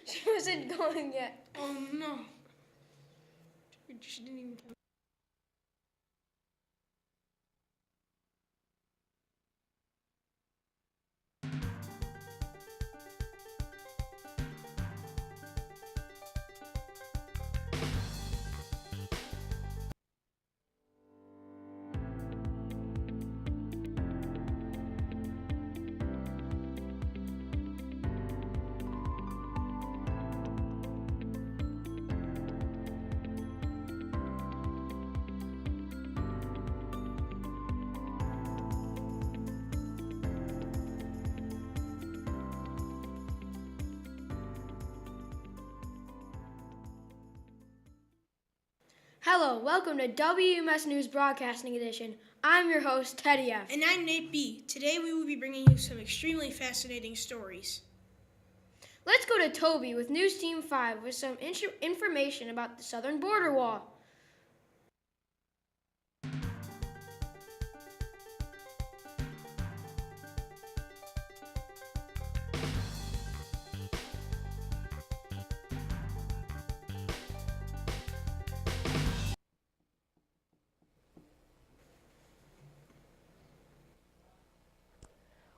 She wasn't going yet. Oh no. She didn't even count. Hello, welcome to WMS News Broadcasting Edition. I'm your host, Teddy F. And I'm Nate B. Today we will be bringing you some extremely fascinating stories. Let's go to Toby with News Team 5 with some information about the southern border wall.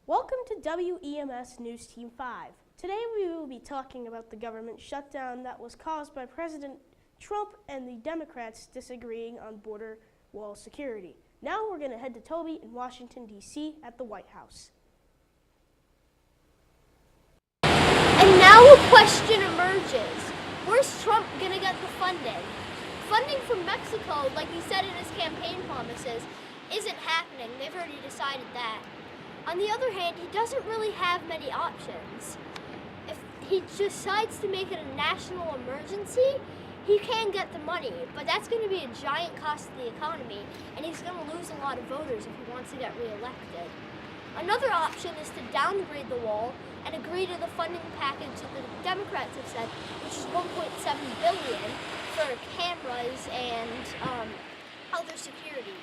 Welcome to WEMS News Team 5. Today we will be talking about the government shutdown that was caused by President Trump and the Democrats disagreeing on border wall security. Now we're going to head to Toby in Washington, D.C. at the White House. And now a question emerges. Where's Trump going to get the funding? Funding from Mexico, like he said in his campaign promises, isn't happening. They've already decided that. On the other hand, he doesn't really have many options. If he decides to make it a national emergency, he can get the money, but that's going to be a giant cost to the economy, and he's going to lose a lot of voters if he wants to get reelected. Another option is to downgrade the wall and agree to the funding package that the Democrats have said, which is $1.7 billion for cameras and other security.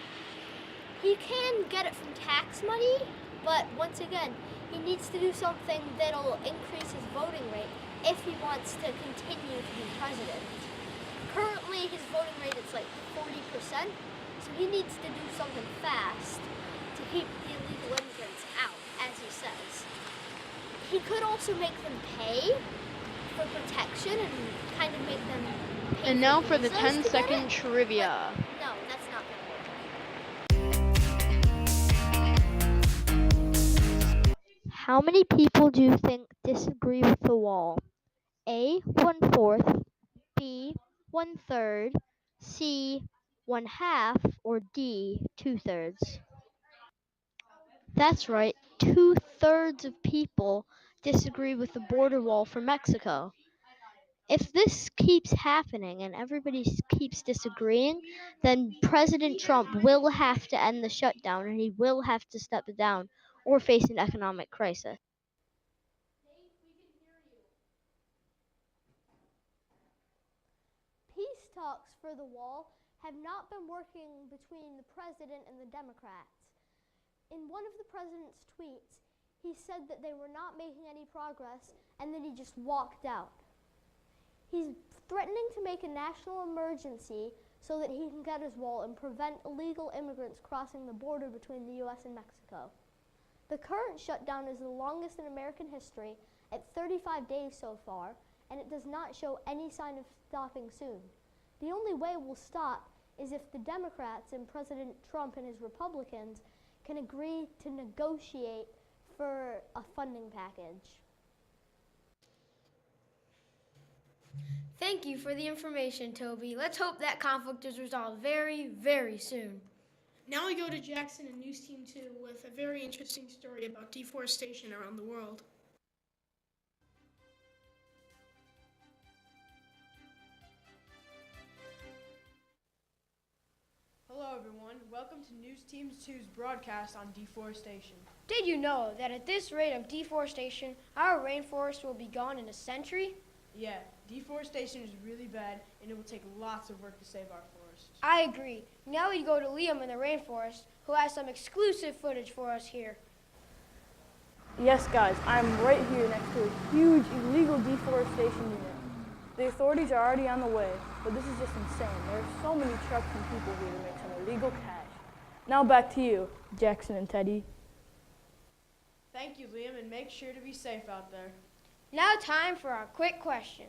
He can get it from tax money, but once again, he needs to do something that'll increase his voting rate if he wants to continue to be president. Currently, his voting rate is like 40%, so he needs to do something fast to keep the illegal immigrants out, as he says. He could also make them pay for protection and kind of make them pay. And now for the visas to get 10-second it, trivia. but no, that's not going to work. How many people do you think disagree with the wall? A, 1/4, B, 1/3, C, 1/2, or D, 2/3? That's right, 2/3 of people disagree with the border wall for Mexico. If this keeps happening and everybody keeps disagreeing, then President Trump will have to end the shutdown and he will have to step down or face an economic crisis. Peace talks for the wall have not been working between the president and the Democrats. In one of the president's tweets, he said that they were not making any progress and then he just walked out. He's threatening to make a national emergency so that he can get his wall and prevent illegal immigrants crossing the border between the U.S. and Mexico. The current shutdown is the longest in American history at 35 days so far, and it does not show any sign of stopping soon. The only way it will stop is if the Democrats and President Trump and his Republicans can agree to negotiate for a funding package. Thank you for the information, Toby. Let's hope that conflict is resolved very, very soon. Now we go to Jackson and News Team 2 with a very interesting story about deforestation around the world. Hello everyone, welcome to News Team 2's broadcast on deforestation. Did you know that at this rate of deforestation, our rainforest will be gone in a century? Yeah, deforestation is really bad and it will take lots of work to save our forests. I agree. Now we go to Liam in the rainforest, who has some exclusive footage for us here. Yes, guys, I'm right here next to a huge illegal deforestation unit. The authorities are already on the way, but this is just insane. There are so many trucks and people here to make some illegal cash. Now back to you, Jackson and Teddy. Thank you, Liam, and make sure to be safe out there. Now time for our quick question.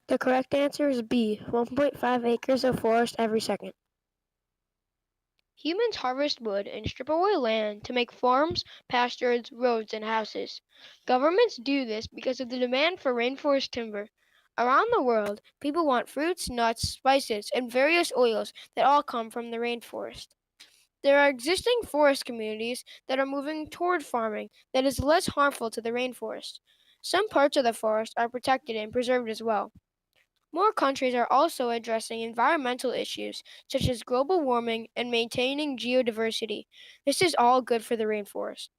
The correct answer is B, 1.5 acres of forest every second. Humans harvest wood and strip away land to make farms, pastures, roads, and houses. Governments do this because of the demand for rainforest timber. Around the world, people want fruits, nuts, spices, and various oils that all come from the rainforest. There are existing forest communities that are moving toward farming that is less harmful to the rainforest. Some parts of the forest are protected and preserved as well. More countries are also addressing environmental issues such as global warming and maintaining geodiversity. This is all good for the rainforest.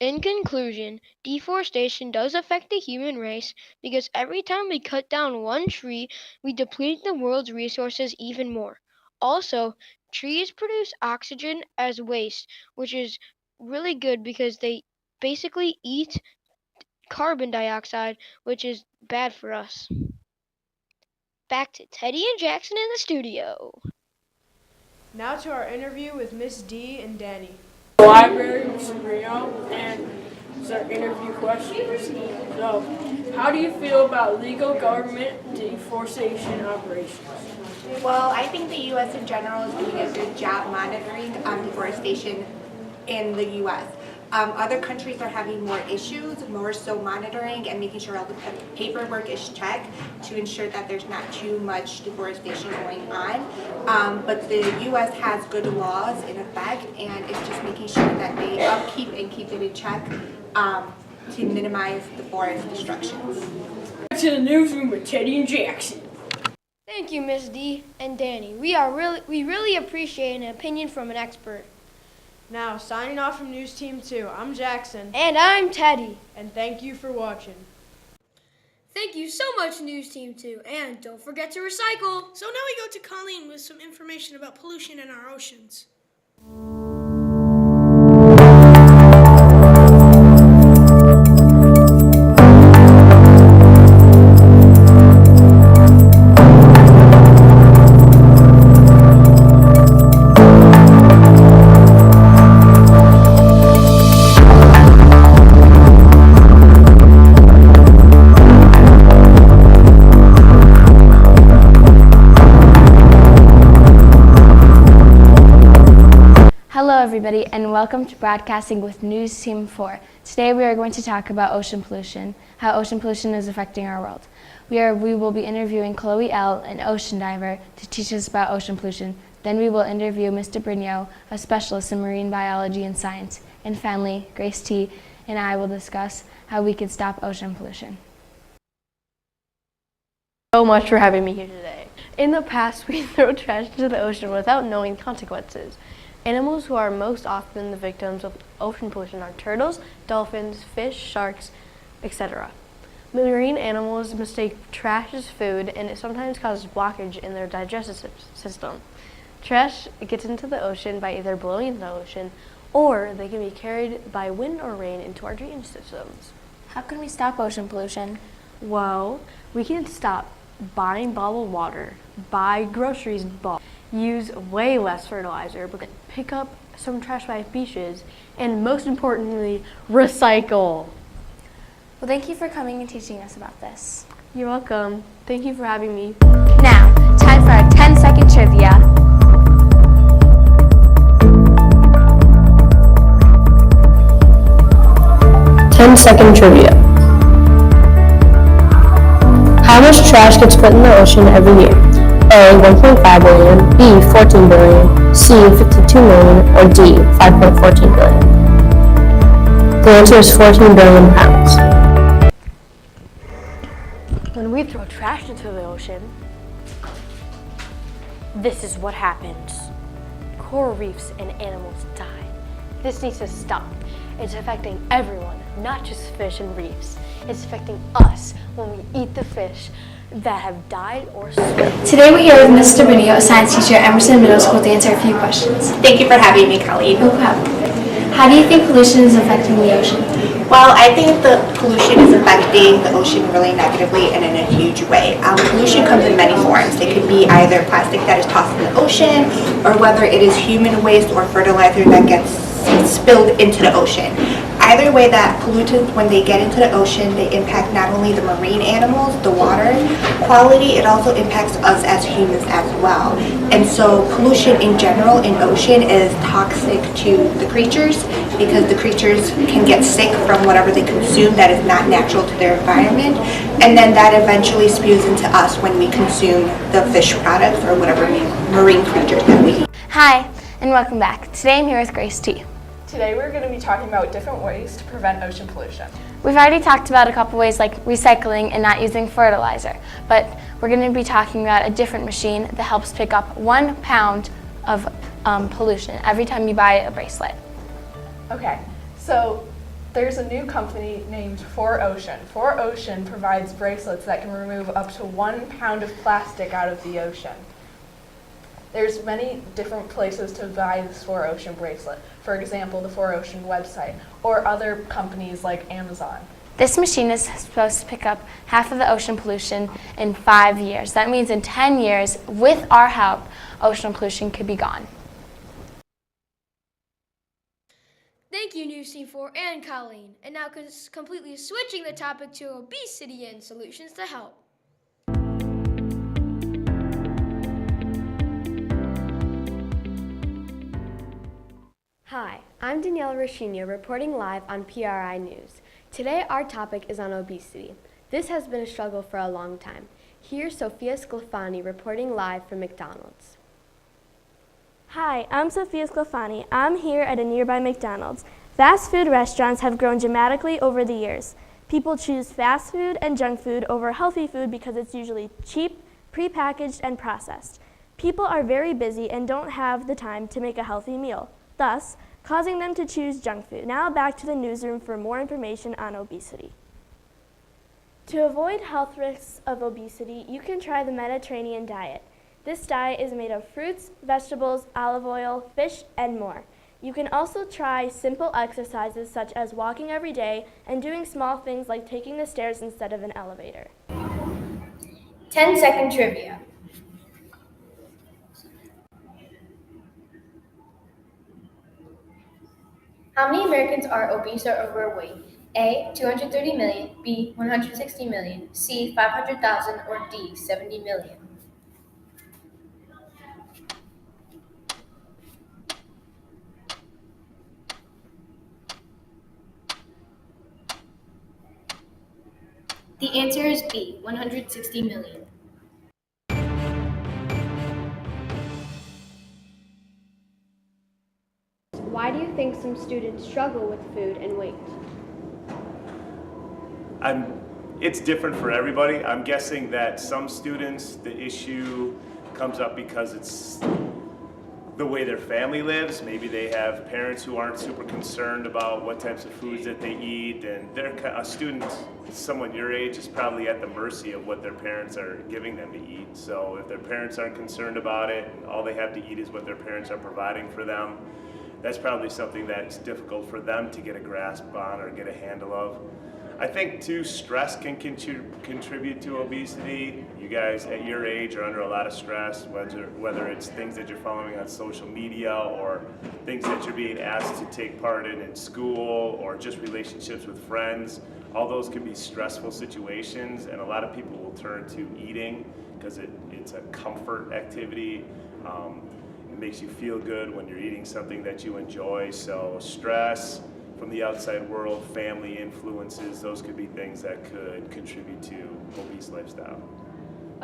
In conclusion, deforestation does affect the human race because every time we cut down one tree, we deplete the world's resources even more. Also, trees produce oxygen as waste, which is really good because they basically eat carbon dioxide, which is bad for us. Back to Teddy and Jackson in the studio. Now to our interview with Miss D and Danny. Library, Mr. Rio, and these are interview questions. So, how do you feel about legal government deforestation operations? Well, I think the U.S. in general is doing a good job monitoring deforestation in the U.S. Other countries are having more issues, more so monitoring and making sure all the paperwork is checked to ensure that there's not too much deforestation going on. But the U.S. has good laws in effect, and it's just making sure that they upkeep and keep it in check to minimize the forest destructions. Back to the newsroom with Teddy and Jackson. Thank you, Miss D and Danny. We really appreciate an opinion from an expert. Now, signing off from News Team 2, I'm Jackson, And I'm Teddy. and thank you for watching. Thank you so much, News Team 2, and don't forget to recycle. So now we go to Colleen with some information about pollution in our oceans. Hello everybody and welcome to Broadcasting with News Team 4. Today we are going to talk about ocean pollution, how ocean pollution is affecting our world. We will be interviewing Chloe L., an ocean diver, to teach us about ocean pollution. Then we will interview Mr. Brigno, a specialist in marine biology and science. And finally, Grace T. and I will discuss how we can stop ocean pollution. So much for having me here today. In the past, we throw trash into the ocean without knowing consequences. Animals who are most often the victims of ocean pollution are turtles, dolphins, fish, sharks, etc. Marine animals mistake trash as food, and it sometimes causes blockage in their digestive system. Trash gets into the ocean by either blowing into the ocean, or they can be carried by wind or rain into our drainage systems. How can we stop ocean pollution? Well, we can stop buying bottled water, buy groceries in bulk, use way less fertilizer, but pick up some trash by beaches, and most importantly, recycle. Well, thank you for coming and teaching us about this. You're welcome. Thank you for having me. Now, time for our 10-second trivia. Ten-second trivia. How much trash gets put in the ocean every year? A, 1.5 billion, B, 14 billion, C, 52 million, or D, 5.14 billion? The answer is 14 billion pounds. When we throw trash into the ocean, this is what happens. Coral reefs and animals die. This needs to stop. It's affecting everyone, not just fish and reefs. It's affecting us when we eat the fish. that have died or swam. Today we're here with Ms. Stabilio, a science teacher at Emerson Middle School, to answer a few questions. Thank you for having me, Colleen. No problem. How do you think pollution is affecting the ocean? Well, I think the pollution is affecting the ocean really negatively and in a huge way. Pollution comes in many forms. It could be either plastic that is tossed in the ocean, or whether it is human waste or fertilizer that gets spilled into the ocean. Either way, that pollutants, when they get into the ocean, they impact not only the marine animals, the water quality, it also impacts us as humans as well. And so pollution in general in ocean is toxic to the creatures, because the creatures can get sick from whatever they consume that is not natural to their environment, and then that eventually spews into us when we consume the fish products or whatever marine creatures that we eat. Hi, and welcome back. Today I'm here with Grace T. Today we're going to be talking about different ways to prevent ocean pollution. We've already talked about a couple ways like recycling and not using fertilizer, but we're going to be talking about a different machine that helps pick up 1 pound of pollution every time you buy a bracelet. Okay, so there's a new company named 4Ocean. 4Ocean provides bracelets that can remove up to 1 pound of plastic out of the ocean. There's many different places to buy this 4Ocean bracelet. For example, the 4Ocean website, or other companies like Amazon. This machine is supposed to pick up half of the ocean pollution in 5 years. That means in 10 years, with our help, ocean pollution could be gone. Thank you, News Team 4 and Colleen. And now completely switching the topic to obesity and solutions to help. Hi, I'm Danielle Rashina reporting live on PRI News. Today our topic is on obesity. This has been a struggle for a long time. Here's Sophia Sclafani reporting live from McDonald's. Hi, I'm Sophia Sclafani. I'm here at a nearby McDonald's. Fast food restaurants have grown dramatically over the years. People choose fast food and junk food over healthy food because it's usually cheap, prepackaged, and processed. People are very busy and don't have the time to make a healthy meal, thus causing them to choose junk food. Now back to the newsroom for more information on obesity. To avoid health risks of obesity, you can try the Mediterranean diet. This diet is made of fruits, vegetables, olive oil, fish, and more. You can also try simple exercises such as walking every day and doing small things like taking the stairs instead of an elevator. 10-second trivia. How many Americans are obese or overweight? A, 230 million, B, 160 million, C, 500,000, or D, 70 million? The answer is B, 160 million. Why do you think some students struggle with food and weight? It's different for everybody. I'm guessing that some students, the issue comes up because it's the way their family lives. Maybe they have parents who aren't super concerned about what types of foods that they eat, and a student, someone your age, is probably at the mercy of what their parents are giving them to eat. So if their parents aren't concerned about it, and all they have to eat is what their parents are providing for them, that's probably something that's difficult for them to get a grasp on or get a handle of. I think too, stress can contribute to obesity. You guys at your age are under a lot of stress, whether it's things that you're following on social media or things that you're being asked to take part in school, or just relationships with friends. All those can be stressful situations, and a lot of people will turn to eating because it's a comfort activity. It makes you feel good when you're eating something that you enjoy. So stress from the outside world, family influences, those could be things that could contribute to obese lifestyle.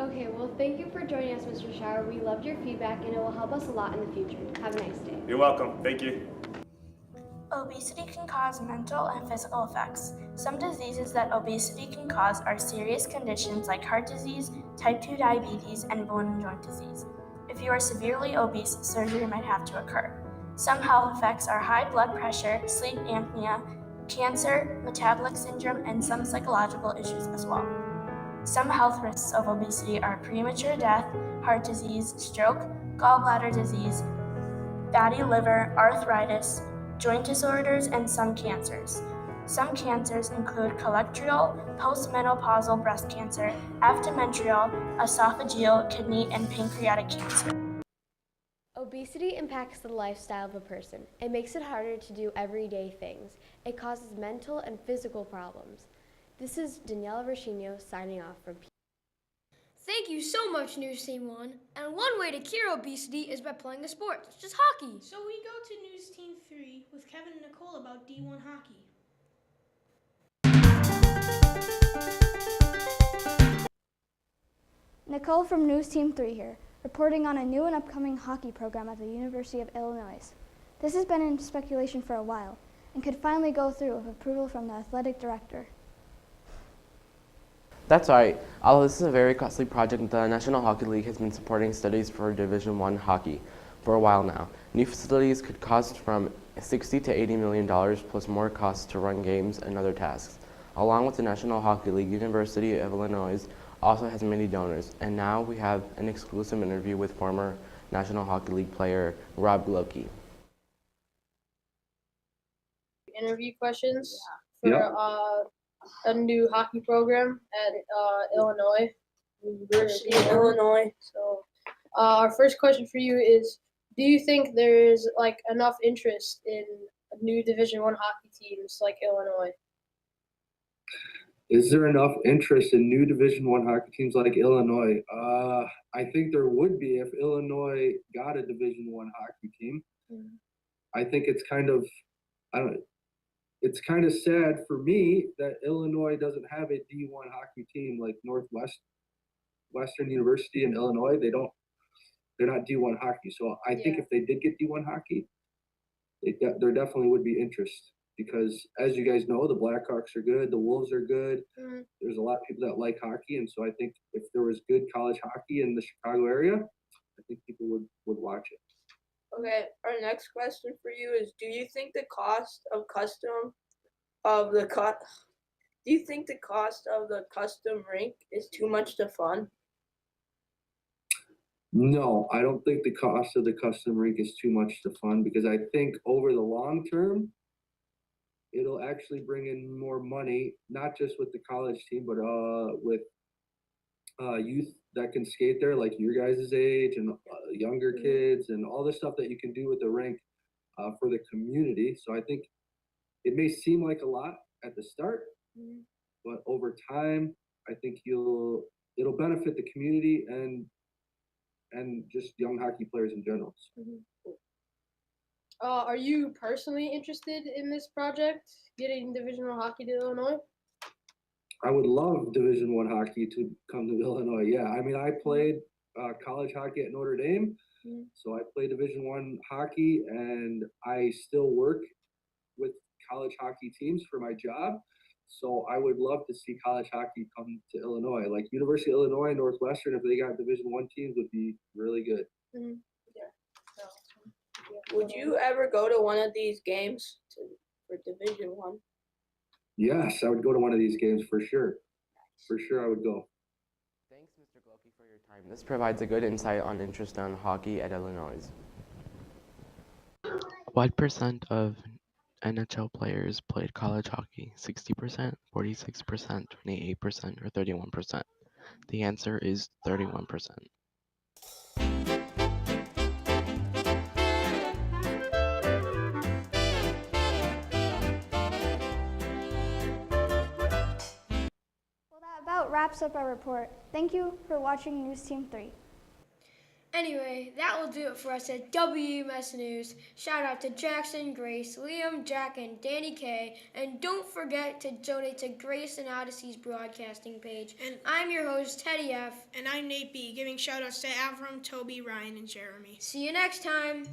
Okay, well, thank you for joining us, Mr. Shower. We loved your feedback, and it will help us a lot in the future. Have a nice day. You're welcome. Thank you. Obesity can cause mental and physical effects. Some diseases that obesity can cause are serious conditions like heart disease, type 2 diabetes, and bone and joint disease. If you are severely obese, surgery might have to occur. Some health effects are high blood pressure, sleep apnea, cancer, metabolic syndrome, and some psychological issues as well. Some health risks of obesity are premature death, heart disease, stroke, gallbladder disease, fatty liver, arthritis, joint disorders, and some cancers. Some cancers include colorectal, postmenopausal breast cancer, endometrial, esophageal, kidney, and pancreatic cancer. Obesity impacts the lifestyle of a person. It makes it harder to do everyday things. It causes mental and physical problems. This is Daniela Rashino signing off from Thank you so much, News Team 1. And one way to cure obesity is by playing a sport, such as hockey. So we go to News Team 3 with Kevin and Nicole about D1 hockey. Nicole from News Team 3 here, reporting on a new and upcoming hockey program at the University of Illinois. This has been in speculation for a while and could finally go through with approval from the athletic director. That's right. Although this is a very costly project, the National Hockey League has been supporting studies for Division I hockey for a while now. New facilities could cost from $60 to $80 million, plus more costs to run games and other tasks. Along with the National Hockey League, University of Illinois also has many donors, and now we have an exclusive interview with former National Hockey League player Rob Glokey. Interview questions for a new hockey program at Illinois, University of Illinois. So our first question for you is, do you think there is like enough interest in new Division I hockey teams like Illinois? Is there enough interest in new Division I hockey teams like Illinois? I think there would be if Illinois got a Division I hockey team. I think it's kind of, it's kind of sad for me that Illinois doesn't have a D1 hockey team like Western University in Illinois. They're not D1 hockey. So I think if they did get D1 hockey, there definitely would be interest. Because as you guys know, the Blackhawks are good, the Wolves are good. There's a lot of people that like hockey, and so I think if there was good college hockey in the Chicago area, I think people would watch it. Okay, our next question for you is: do you think the cost of the custom rink is too much to fund? No, I don't think the cost of the custom rink is too much to fund, because I think over the long term, it'll actually bring in more money, not just with the college team, but with youth that can skate there, like your guys' age and younger kids, and all the stuff that you can do with the rink for the community. So I think it may seem like a lot at the start, but over time, I think it'll benefit the community and just young hockey players in general. Are you personally interested in this project, getting Division I hockey to Illinois? I would love Division I hockey to come to Illinois. Yeah, I mean, I played college hockey at Notre Dame, so I play Division I hockey, and I still work with college hockey teams for my job. So I would love to see college hockey come to Illinois. Like University of Illinois, Northwestern, if they got Division I teams, would be really good. Would you ever go to one of these games for Division I? Yes, I would go to one of these games for sure. For sure, I would go. Thanks, Mr. Glokey, for your time. This provides a good insight on interest in hockey at Illinois. What percent of NHL players played college hockey? 60%, 46%, 28%, or 31%? The answer is 31%. About wraps up our report. Thank you for watching News Team 3. Anyway, that will do it for us at WMS News. Shout out to Jackson, Grace, Liam, Jack, and Danny K. And don't forget to donate to Grace and Odyssey's broadcasting page. And I'm your host, Teddy F. And I'm Nate B, giving shout outs to Avram, Toby, Ryan, and Jeremy. See you next time.